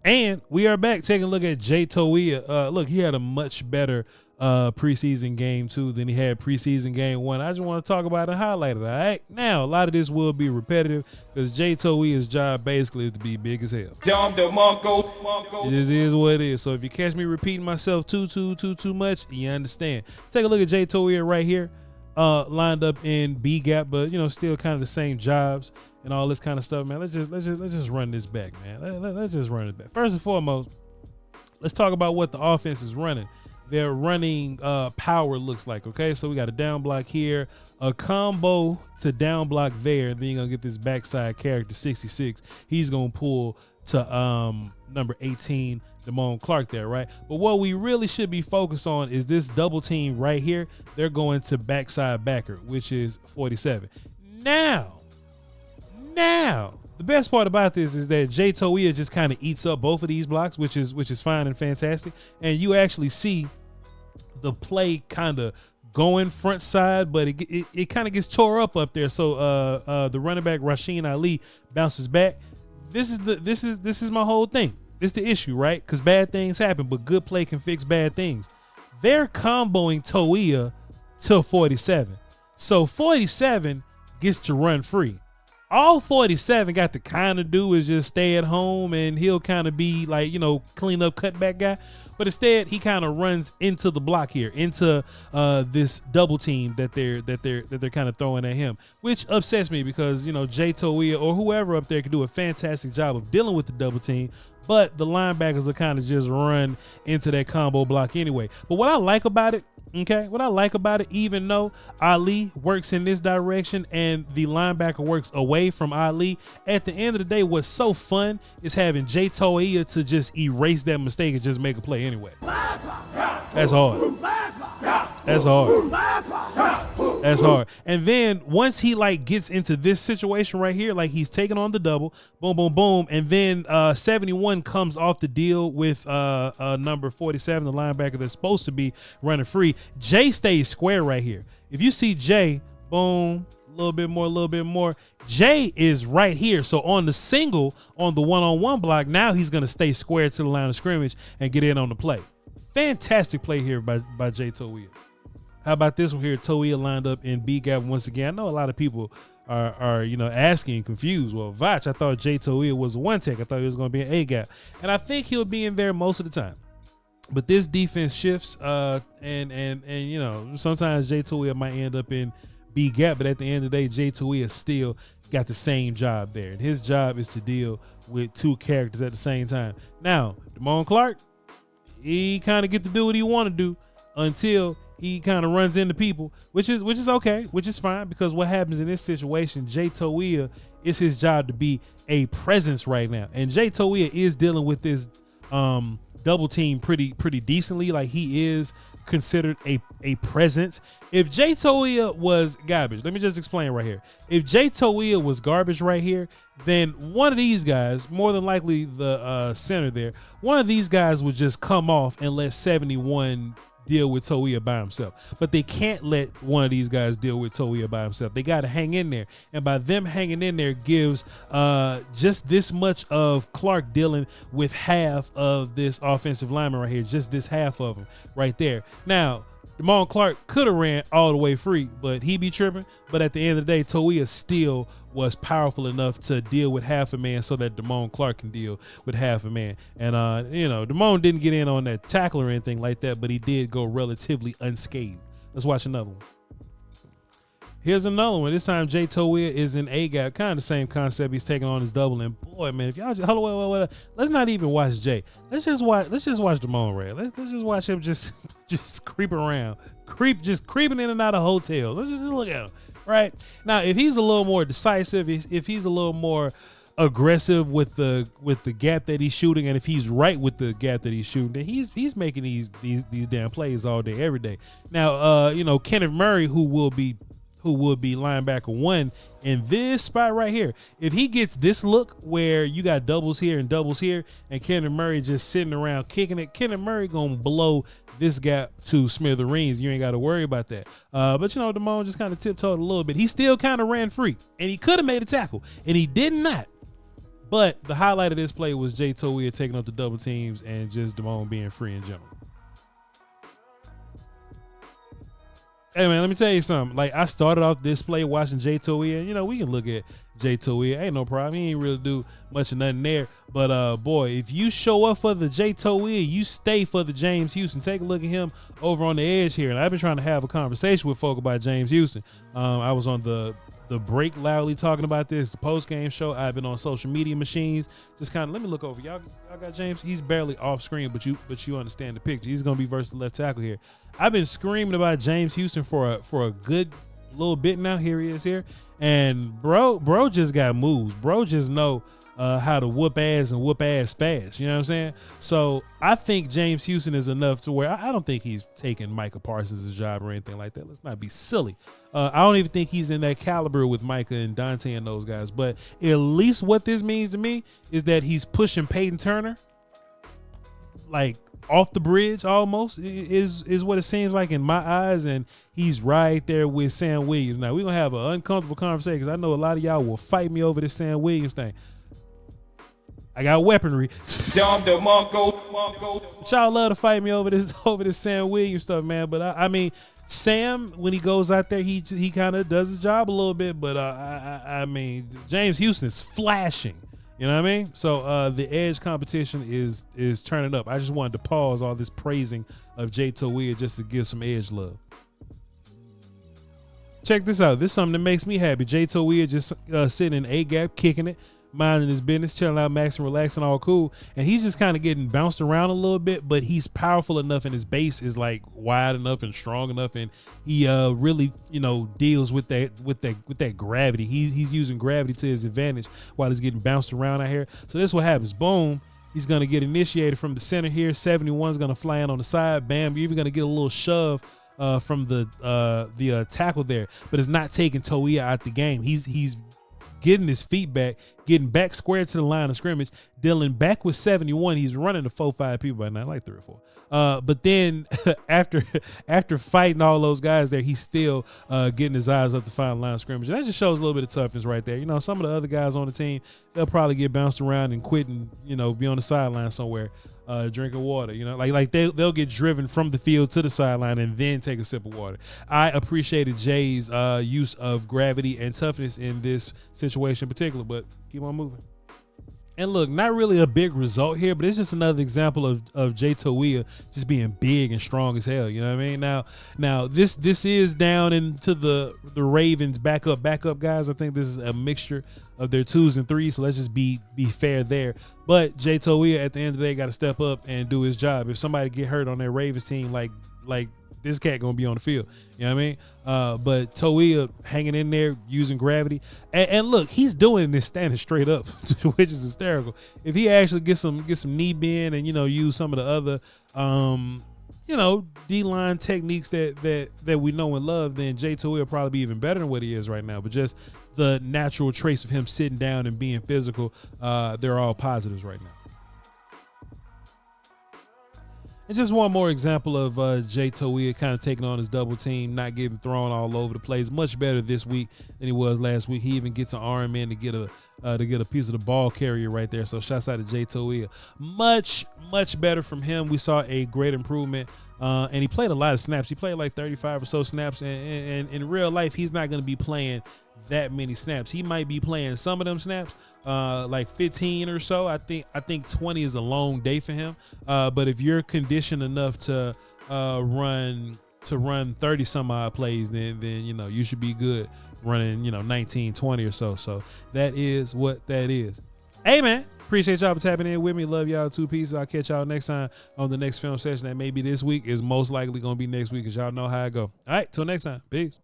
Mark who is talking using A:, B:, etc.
A: And we are back taking a look at Jay Toia. Look, he had a much better preseason game too than he had preseason game one. I just want to talk about it and highlight it. All right. Now, a lot of this will be repetitive because Jay Toia's job basically is to be big as hell. It just is what it is. So if you catch me repeating myself too much, you understand. Take a look at Jay Toia right here, lined up in B gap, but you know, still kind of the same jobs and all this kind of stuff, man. Let's just run this back, man. Let's just run it back. First and foremost, let's talk about what the offense is running. Their running power looks like, okay? So we got a down block here, a combo to down block there, and then you're gonna get this backside character 66. He's gonna pull to number 18, Damone Clark there, right? But what we really should be focused on is this double team right here. They're going to backside backer, which is 47. Now, the best part about this is that Jay Toia just kind of eats up both of these blocks, which is fine and fantastic. And you actually see the play kind of going front side, but it kind of gets tore up there. So the running back Rasheen Ali bounces back. This is my whole thing. This is the issue, right? Because bad things happen, but good play can fix bad things. They're comboing Toia to 47. So 47 gets to run free. All 47 got to kind of do is just stay at home, and he'll kind of be like, you know, clean up cutback guy. But instead, he kind of runs into the block here, into this double team that they're kind of throwing at him, which upsets me because, you know, Jay Toia or whoever up there can do a fantastic job of dealing with the double team. But the linebackers will kind of just run into that combo block anyway. But what I like about it, okay, what I like about it, even though Ali works in this direction and the linebacker works away from Ali, at the end of the day, what's so fun is having Jay Toia to just erase that mistake and just make a play anyway. That's hard. That's hard. That's hard. And then once he like gets into this situation right here, like he's taking on the double, boom, boom, boom, and then 71 comes off the deal with number 47, the linebacker that's supposed to be running free. Jay stays square right here. If you see Jay, boom, a little bit more. Jay is right here. So on the single, on the one-on-one block, now he's going to stay square to the line of scrimmage and get in on the play. Fantastic play here by Jay Toia. How about this one here? Toia lined up in B gap once again. I know a lot of people are you know, asking, confused. Well, Voch, I thought Jay Toia was a one tech. I thought he was going to be an A gap, and I think he'll be in there most of the time. But this defense shifts, and you know, sometimes Jay Toia might end up in B gap, but at the end of the day, Jay Toia still got the same job there, and his job is to deal with two characters at the same time. Now, Damone Clark, he kind of get to do what he want to do until he kind of runs into people, which is okay, which is fine, because what happens in this situation, Jay Toia, it's his job to be a presence right now, and Jay Toia is dealing with this double team pretty decently. Like, he is considered a presence. If Jay Toia was garbage, let me just explain right here. If Jay Toia was garbage right here, then one of these guys, more than likely the center there, one of these guys would just come off and let 71 deal with Toia by himself. But they can't let one of these guys deal with Toia by himself. They got to hang in there. And by them hanging in there gives just this much of Clark dealing with half of this offensive lineman right here. Just this half of him right there. Now, Damone Clark could have ran all the way free, but he be tripping. But at the end of the day, Toia still was powerful enough to deal with half a man so that Damone Clark can deal with half a man. And, you know, Damone didn't get in on that tackle or anything like that, but he did go relatively unscathed. Let's watch another one. Here's another one. This time, Jay Toia is in A gap. Kind of the same concept. He's taking on his double. And boy, man, if y'all just hold on, let's not even watch Jay. Let's just watch Damone Ray. Let's just watch him just creep around, just creeping in and out of hotels. Let's just look at him. Right now, if he's a little more decisive, if he's a little more aggressive with the gap that he's shooting, and if he's right with the gap that he's shooting, then he's making these damn plays all day, every day. Now, you know, Kenneth Murray, who will be linebacker one in this spot right here, if he gets this look where you got doubles here and doubles here, and Kenneth Murray just sitting around kicking it, Kenneth Murray gonna blow this gap to smithereens. You ain't got to worry about that. But you know, Damone just kind of tiptoed a little bit. He still kind of ran free, and he could have made a tackle, and he did not. But the highlight of this play was Jay Toia taking up the double teams and just Damone being free in general. Hey, man, let me tell you something. Like, I started off this play watching Jay Toia, and, you know, we can look at Jay Toia. Ain't no problem. He ain't really do much of nothing there. But, boy, if you show up for the Jay Toia, you stay for the James Houston. Take a look at him over on the edge here. And I've been trying to have a conversation with folk about James Houston. I was on the break loudly talking about this, the post-game show. I've been on social media machines. Just kind of, let me look over. Y'all got James? He's barely off screen, but you understand the picture. He's going to be versus the left tackle here. I've been screaming about James Houston for a good little bit now. Here he is here. And bro just got moves. Bro just know how to whoop ass and whoop ass fast. You know what I'm saying? So I think James Houston is enough to where I don't think he's taking Micah Parsons' job or anything like that. Let's not be silly. I don't even think he's in that caliber with Micah and Dante and those guys. But at least what this means to me is that he's pushing Peyton Turner like off the bridge almost is what it seems like in my eyes, and he's right there with Sam Williams. Now, we're going to have an uncomfortable conversation because I know a lot of y'all will fight me over this Sam Williams thing. I got weaponry. Y'all love to fight me over this Sam Williams stuff, man. But I mean, Sam, when he goes out there, he kind of does his job a little bit. But I mean, James Houston is flashing. You know what I mean? So the edge competition is turning up. I just wanted to pause all this praising of Jay Toia just to give some edge love. Check this out. This is something that makes me happy. Jay Toia just sitting in A-gap, kicking it, minding his business, chilling out, maxing, relaxing, all cool. And he's just kind of getting bounced around a little bit, but he's powerful enough and his base is like wide enough and strong enough, and he really, you know, deals with that gravity. He's using gravity to his advantage while he's getting bounced around out here. So this is what happens. Boom. He's gonna get initiated from the center here. 71's gonna fly in on the side. Bam. You're even gonna get a little shove from the tackle there, but it's not taking Toia out the game. He's getting his feet back, getting back square to the line of scrimmage, dealing back with 71. He's running to 4-5 people by now, like 3 or 4. But then after fighting all those guys there, he's still getting his eyes up the final line of scrimmage. And that just shows a little bit of toughness right there. You know, some of the other guys on the team, they'll probably get bounced around and quit and, you know, be on the sideline somewhere. Drinking water, you know, like they'll get driven from the field to the sideline and then take a sip of water. I appreciated Jay's use of gravity and toughness in this situation in particular, but keep on moving. And look, not really a big result here, but it's just another example of Jay Toia just being big and strong as hell. You know what I mean? Now this is down into the Ravens backup guys. I think this is a mixture of their 2s and 3s, so let's just be fair there. But Jay Toia at the end of the day got to step up and do his job. If somebody get hurt on their Ravens team, like this cat gonna be on the field. You know what I mean? But Toia hanging in there using gravity. And look, he's doing this standing straight up, which is hysterical. If he actually get some knee bend and, you know, use some of the other you know, D-line techniques that we know and love, then Jay Toia will probably be even better than what he is right now. But just the natural trace of him sitting down and being physical, they're all positives right now. And just one more example of Jay Toia kind of taking on his double team, not getting thrown all over the place. Much better this week than he was last week. He even gets an arm in to get a piece of the ball carrier right there. So shouts out to Jay Toia. Much better from him. We saw a great improvement. And he played a lot of snaps. He played like 35 or so snaps. And in real life, he's not going to be playing that many snaps. He might be playing some of them snaps, like 15 or so. I think 20 is a long day for him. But if you're conditioned enough to run 30 some odd plays, then you know you should be good running, you know, 19, 20 or so. So that is what that is. Hey man, appreciate y'all for tapping in with me. Love y'all 2 pieces. I'll catch y'all next time on the next film session that maybe this week is most likely gonna be next week, because y'all know how I go. All right, till next time. Peace.